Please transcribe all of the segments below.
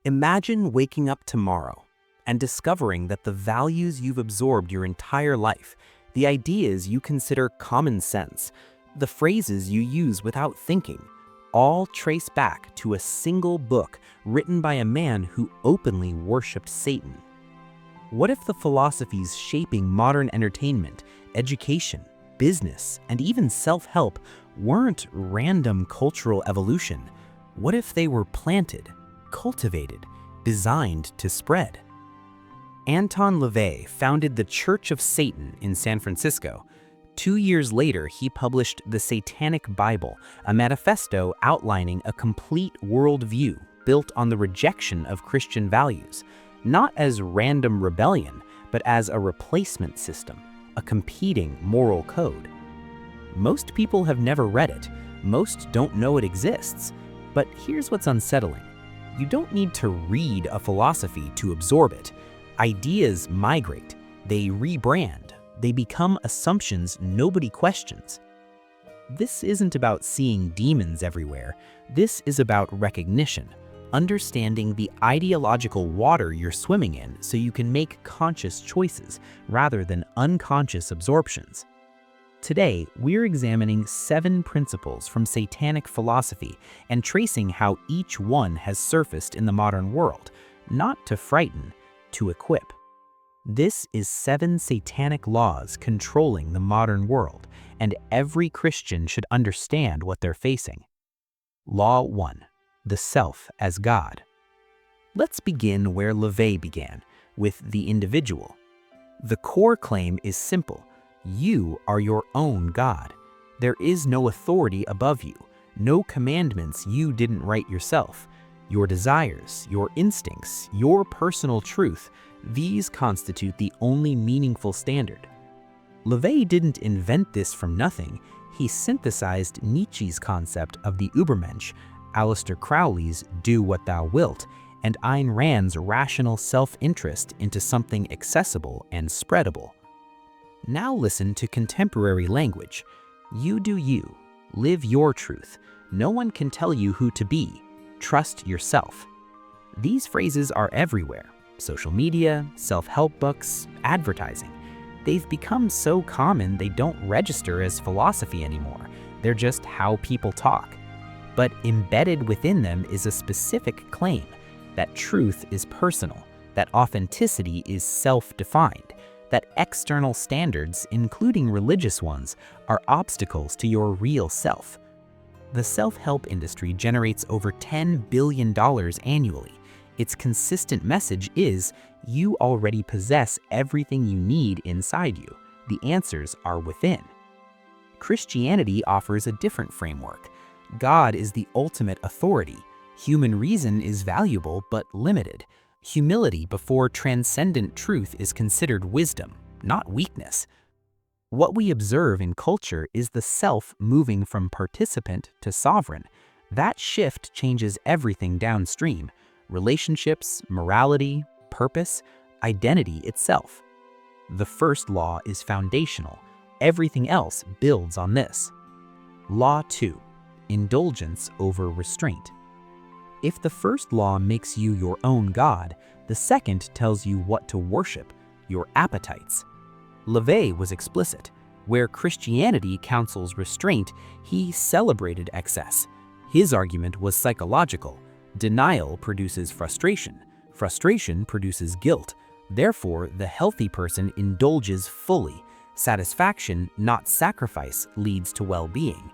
Imagine waking up tomorrow and discovering that the values you've absorbed your entire life, the ideas you consider common sense, the phrases you use without thinking, all trace back to a single book written by a man who openly worshipped Satan. What if the philosophies shaping modern entertainment, education, business, and even self-help weren't random cultural evolution? What if they were planted, cultivated, designed to spread? Anton LaVey founded the Church of Satan in San Francisco. 2 years later, he published the Satanic Bible, a manifesto outlining a complete worldview built on the rejection of Christian values, not as random rebellion, but as a replacement system, a competing moral code. Most people have never read it, most don't know it exists, but here's what's unsettling. You don't need to read a philosophy to absorb it. Ideas migrate, they rebrand, they become assumptions nobody questions. This isn't about seeing demons everywhere. This is about recognition, understanding the ideological water you're swimming in so you can make conscious choices rather than unconscious absorptions. Today, we're examining 7 principles from Satanic philosophy and tracing how each one has surfaced in the modern world, not to frighten, to equip. This is 7 satanic laws controlling the modern world, and every Christian should understand what they're facing. Law 1. The self as God. Let's begin where LaVey began, with the individual. The core claim is simple. You are your own God. There is no authority above you, no commandments you didn't write yourself. Your desires, your instincts, your personal truth, these constitute the only meaningful standard. LaVey didn't invent this from nothing. He synthesized Nietzsche's concept of the Übermensch, Aleister Crowley's Do What Thou Wilt, and Ayn Rand's rational self-interest into something accessible and spreadable. Now listen to contemporary language. You do you. Live your truth. No one can tell you who to be. Trust yourself. These phrases are everywhere. Social media, self-help books, advertising. They've become so common they don't register as philosophy anymore. They're just how people talk. But embedded within them is a specific claim that truth is personal, that authenticity is self-defined, that external standards, including religious ones, are obstacles to your real self. The self-help industry generates over $10 billion annually. Its consistent message is, you already possess everything you need inside you. The answers are within. Christianity offers a different framework. God is the ultimate authority. Human reason is valuable but limited. Humility before transcendent truth is considered wisdom, not weakness. What we observe in culture is the self moving from participant to sovereign. That shift changes everything downstream: relationships, morality, purpose, identity itself. The first law is foundational. Everything else builds on this. Law 2. Indulgence over restraint. If the first law makes you your own God, the second tells you what to worship, your appetites. LaVey was explicit. Where Christianity counsels restraint, he celebrated excess. His argument was psychological. Denial produces frustration. Frustration produces guilt. Therefore, the healthy person indulges fully. Satisfaction, not sacrifice, leads to well-being.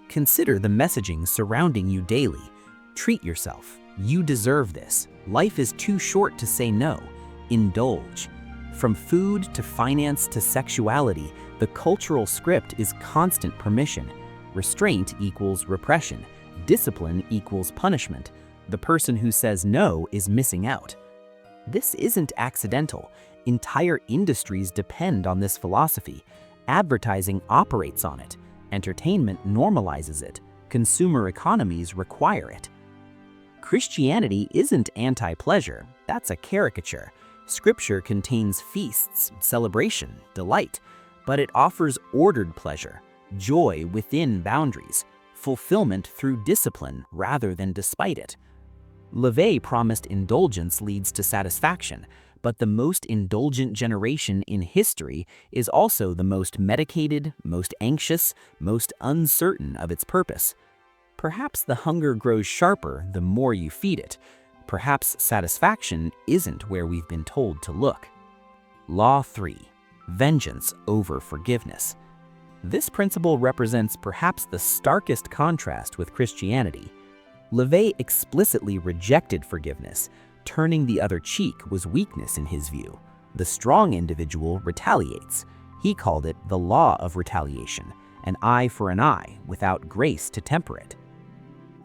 Consider the messaging surrounding you daily. Treat yourself. You deserve this. Life is too short to say no. Indulge. From food to finance to sexuality, the cultural script is constant permission. Restraint equals repression. Discipline equals punishment. The person who says no is missing out. This isn't accidental. Entire industries depend on this philosophy. Advertising operates on it. Entertainment normalizes it. Consumer economies require it. Christianity isn't anti-pleasure. That's a caricature. Scripture contains feasts, celebration, delight, but it offers ordered pleasure, joy within boundaries, fulfillment through discipline rather than despite it. LaVey promised indulgence leads to satisfaction, but the most indulgent generation in history is also the most medicated, most anxious, most uncertain of its purpose. Perhaps the hunger grows sharper the more you feed it. Perhaps satisfaction isn't where we've been told to look. Law 3. Vengeance over forgiveness. This principle represents perhaps the starkest contrast with Christianity. LaVey explicitly rejected forgiveness. Turning the other cheek was weakness in his view. The strong individual retaliates. He called it the law of retaliation, an eye for an eye without grace to temper it.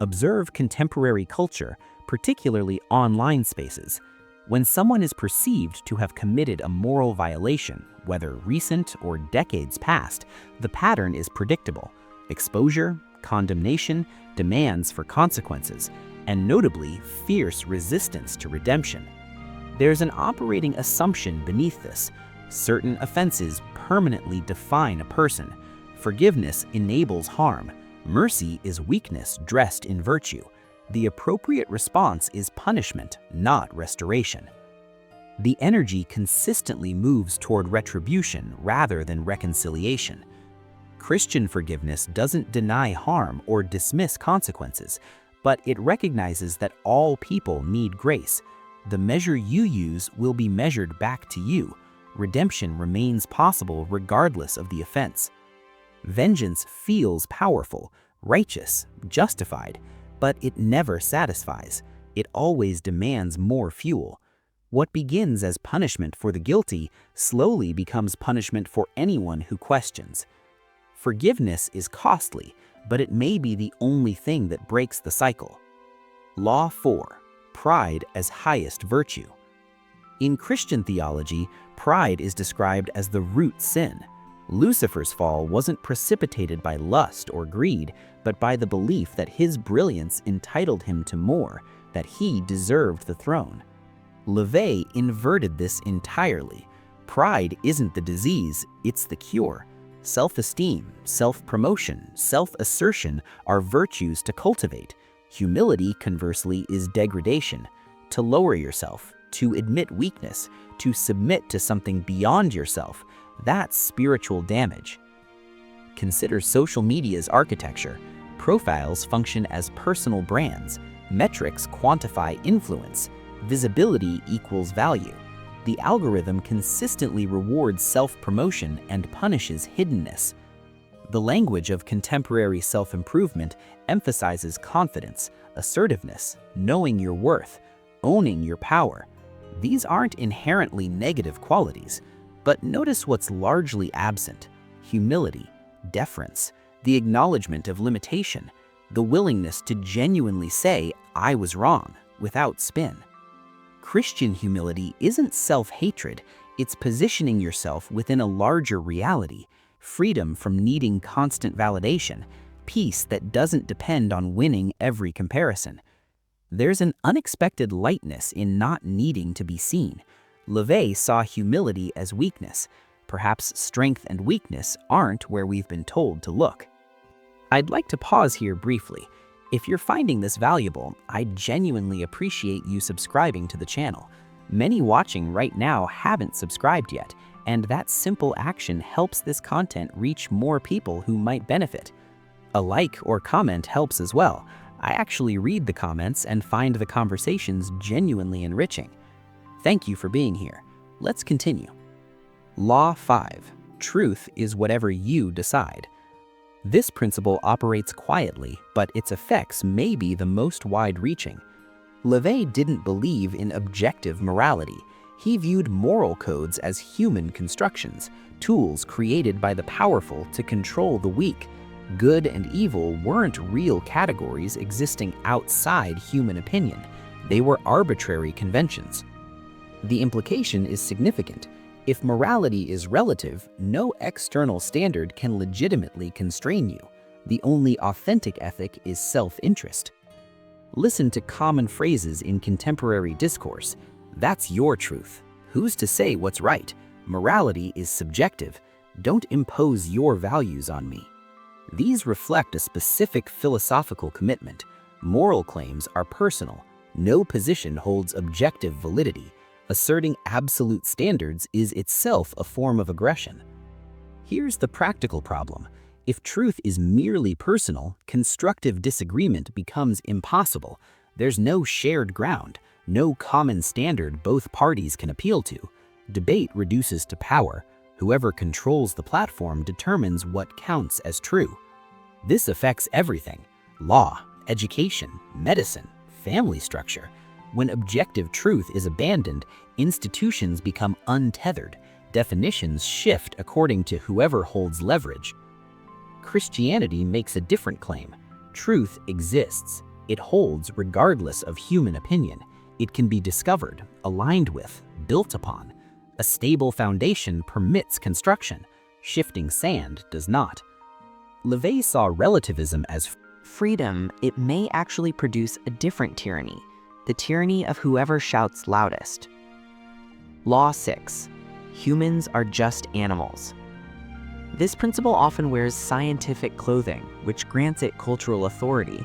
Observe contemporary culture, particularly online spaces. When someone is perceived to have committed a moral violation, whether recent or decades past, the pattern is predictable: exposure, condemnation, demands for consequences, and notably, fierce resistance to redemption. There's an operating assumption beneath this. Certain offenses permanently define a person. Forgiveness enables harm. Mercy is weakness dressed in virtue. The appropriate response is punishment, not restoration. The energy consistently moves toward retribution rather than reconciliation. Christian forgiveness doesn't deny harm or dismiss consequences, but it recognizes that all people need grace. The measure you use will be measured back to you. Redemption remains possible regardless of the offense. Vengeance feels powerful, righteous, justified, but it never satisfies. It always demands more fuel. What begins as punishment for the guilty slowly becomes punishment for anyone who questions. Forgiveness is costly, but it may be the only thing that breaks the cycle. Law 4. Pride as highest virtue. In Christian theology, pride is described as the root sin. Lucifer's fall wasn't precipitated by lust or greed, but by the belief that his brilliance entitled him to more, that he deserved the throne. LaVey inverted this entirely. Pride isn't the disease, it's the cure. Self-esteem, self-promotion, self-assertion are virtues to cultivate. Humility, conversely, is degradation. To lower yourself, to admit weakness, to submit to something beyond yourself, that's spiritual damage. Consider social media's architecture. Profiles function as personal brands. Metrics quantify influence. Visibility equals value. The algorithm consistently rewards self-promotion and punishes hiddenness. The language of contemporary self-improvement emphasizes confidence, assertiveness, knowing your worth, owning your power. These aren't inherently negative qualities, but notice what's largely absent: humility, deference, the acknowledgement of limitation, the willingness to genuinely say, "I was wrong," without spin. Christian humility isn't self-hatred, it's positioning yourself within a larger reality, freedom from needing constant validation, peace that doesn't depend on winning every comparison. There's an unexpected lightness in not needing to be seen. LaVey saw humility as weakness. Perhaps strength and weakness aren't where we've been told to look. I'd like to pause here briefly. If you're finding this valuable, I genuinely appreciate you subscribing to the channel. Many watching right now haven't subscribed yet, and that simple action helps this content reach more people who might benefit. A like or comment helps as well. I actually read the comments and find the conversations genuinely enriching. Thank you for being here. Let's continue. Law 5. Truth is whatever you decide. This principle operates quietly, but its effects may be the most wide-reaching. LaVey didn't believe in objective morality. He viewed moral codes as human constructions, tools created by the powerful to control the weak. Good and evil weren't real categories existing outside human opinion. They were arbitrary conventions. The implication is significant. If morality is relative, no external standard can legitimately constrain you. The only authentic ethic is self-interest. Listen to common phrases in contemporary discourse. That's your truth. Who's to say what's right? Morality is subjective. Don't impose your values on me. These reflect a specific philosophical commitment. Moral claims are personal. No position holds objective validity. Asserting absolute standards is itself a form of aggression. Here's the practical problem. If truth is merely personal, constructive disagreement becomes impossible. There's no shared ground, no common standard both parties can appeal to. Debate reduces to power. Whoever controls the platform determines what counts as true. This affects everything: law, education, medicine, family structure. When objective truth is abandoned, institutions become untethered. Definitions shift according to whoever holds leverage. Christianity makes a different claim. Truth exists. It holds regardless of human opinion. It can be discovered, aligned with, built upon. A stable foundation permits construction. Shifting sand does not. LaVey saw relativism as freedom. It may actually produce a different tyranny, the tyranny of whoever shouts loudest. Law 6. Humans are just animals. This principle often wears scientific clothing, which grants it cultural authority.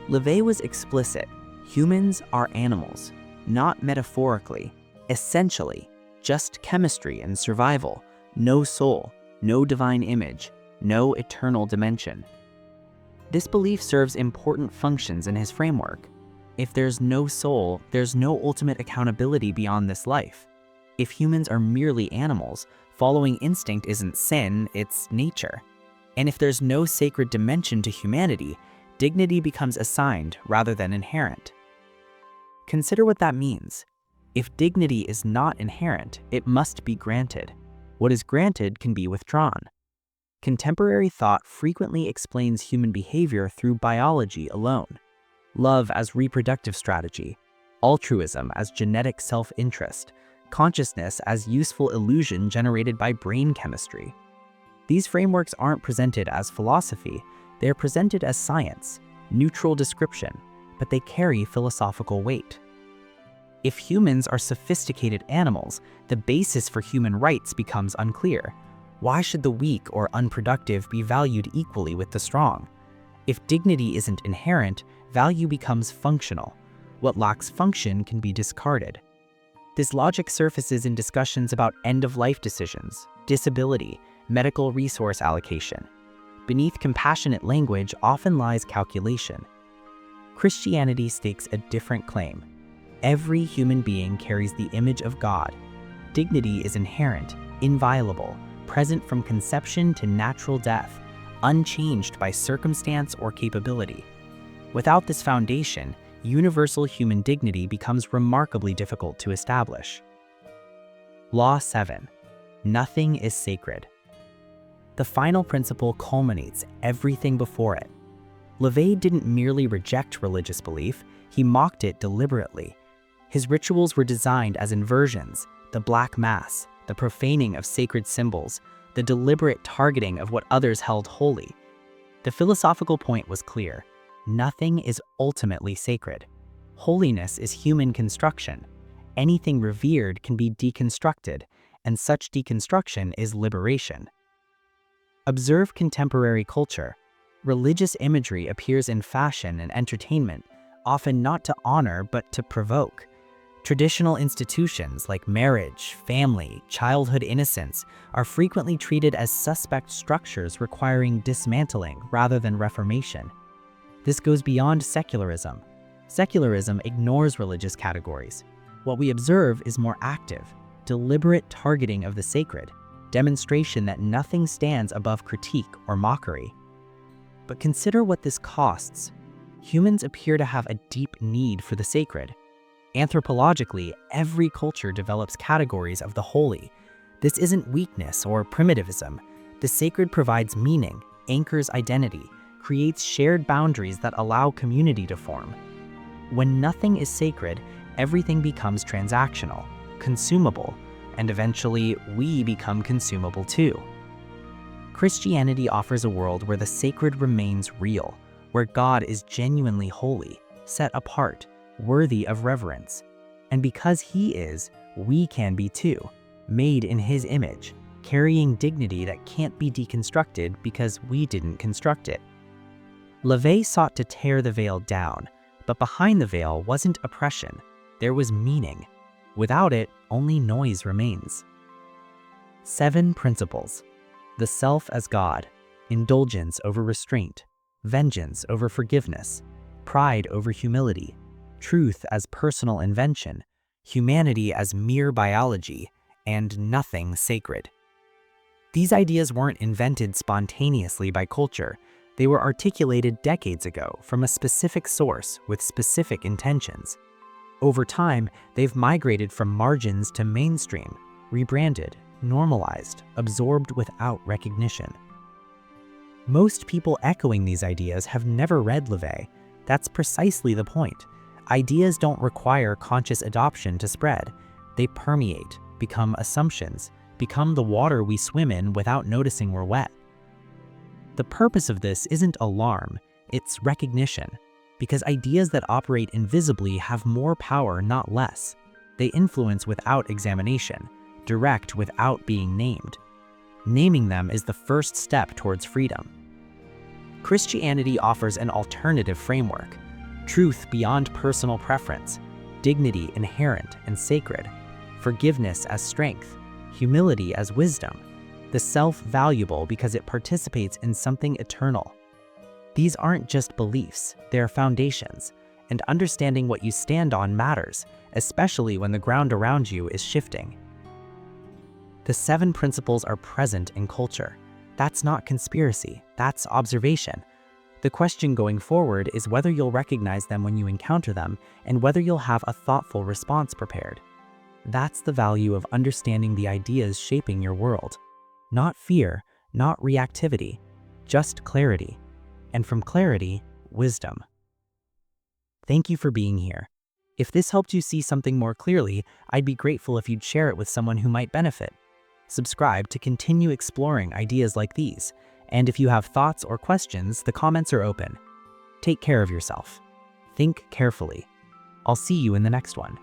LaVey was explicit. Humans are animals, not metaphorically, essentially, just chemistry and survival, no soul, no divine image, no eternal dimension. This belief serves important functions in his framework. If there's no soul, there's no ultimate accountability beyond this life. If humans are merely animals, following instinct isn't sin, it's nature. And if there's no sacred dimension to humanity, dignity becomes assigned rather than inherent. Consider what that means. If dignity is not inherent, it must be granted. What is granted can be withdrawn. Contemporary thought frequently explains human behavior through biology alone. Love as reproductive strategy, altruism as genetic self-interest, consciousness as useful illusion generated by brain chemistry. These frameworks aren't presented as philosophy, they're presented as science, neutral description, but they carry philosophical weight. If humans are sophisticated animals, the basis for human rights becomes unclear. Why should the weak or unproductive be valued equally with the strong? If dignity isn't inherent, value becomes functional. What lacks function can be discarded. This logic surfaces in discussions about end-of-life decisions, disability, medical resource allocation. Beneath compassionate language often lies calculation. Christianity stakes a different claim. Every human being carries the image of God. Dignity is inherent, inviolable, present from conception to natural death, unchanged by circumstance or capability. Without this foundation, universal human dignity becomes remarkably difficult to establish. Law 7. Nothing is sacred. The final principle culminates everything before it. LaVey didn't merely reject religious belief, he mocked it deliberately. His rituals were designed as inversions, the Black Mass, the profaning of sacred symbols, the deliberate targeting of what others held holy. The philosophical point was clear. Nothing is ultimately sacred. Holiness is human construction. Anything revered can be deconstructed, and such deconstruction is liberation. Observe contemporary culture. Religious imagery appears in fashion and entertainment, often not to honor but to provoke. Traditional institutions like marriage, family, childhood innocence are frequently treated as suspect structures requiring dismantling rather than reformation. This goes beyond secularism. Secularism ignores religious categories. What we observe is more active, deliberate targeting of the sacred, demonstration that nothing stands above critique or mockery. But consider what this costs. Humans appear to have a deep need for the sacred. Anthropologically, every culture develops categories of the holy. This isn't weakness or primitivism. The sacred provides meaning, anchors identity, creates shared boundaries that allow community to form. When nothing is sacred, everything becomes transactional, consumable, and eventually we become consumable too. Christianity offers a world where the sacred remains real, where God is genuinely holy, set apart, worthy of reverence. And because He is, we can be too, made in His image, carrying dignity that can't be deconstructed because we didn't construct it. LaVey sought to tear the veil down, But behind the veil wasn't oppression, there was meaning. Without it, only noise remains. 7 principles. The self as God, indulgence over restraint, vengeance over forgiveness, pride over humility, truth as personal invention, humanity as mere biology, and nothing sacred. These ideas weren't invented spontaneously by culture. They were articulated decades ago from a specific source with specific intentions. Over time, they've migrated from margins to mainstream, rebranded, normalized, absorbed without recognition. Most people echoing these ideas have never read LaVey. That's precisely the point. Ideas don't require conscious adoption to spread. They permeate, become assumptions, become the water we swim in without noticing we're wet. The purpose of this isn't alarm, it's recognition, because ideas that operate invisibly have more power, not less. They influence without examination, direct without being named. Naming them is the first step towards freedom. Christianity offers an alternative framework: truth beyond personal preference, dignity inherent and sacred, forgiveness as strength, humility as wisdom, the self valuable because it participates in something eternal. These aren't just beliefs, they're foundations, and understanding what you stand on matters, especially when the ground around you is shifting. The 7 principles are present in culture. That's not conspiracy, that's observation. The question going forward is whether you'll recognize them when you encounter them and whether you'll have a thoughtful response prepared. That's the value of understanding the ideas shaping your world. Not fear, not reactivity, just clarity. And from clarity, wisdom. Thank you for being here. If this helped you see something more clearly, I'd be grateful if you'd share it with someone who might benefit. Subscribe to continue exploring ideas like these. And if you have thoughts or questions, the comments are open. Take care of yourself. Think carefully. I'll see you in the next one.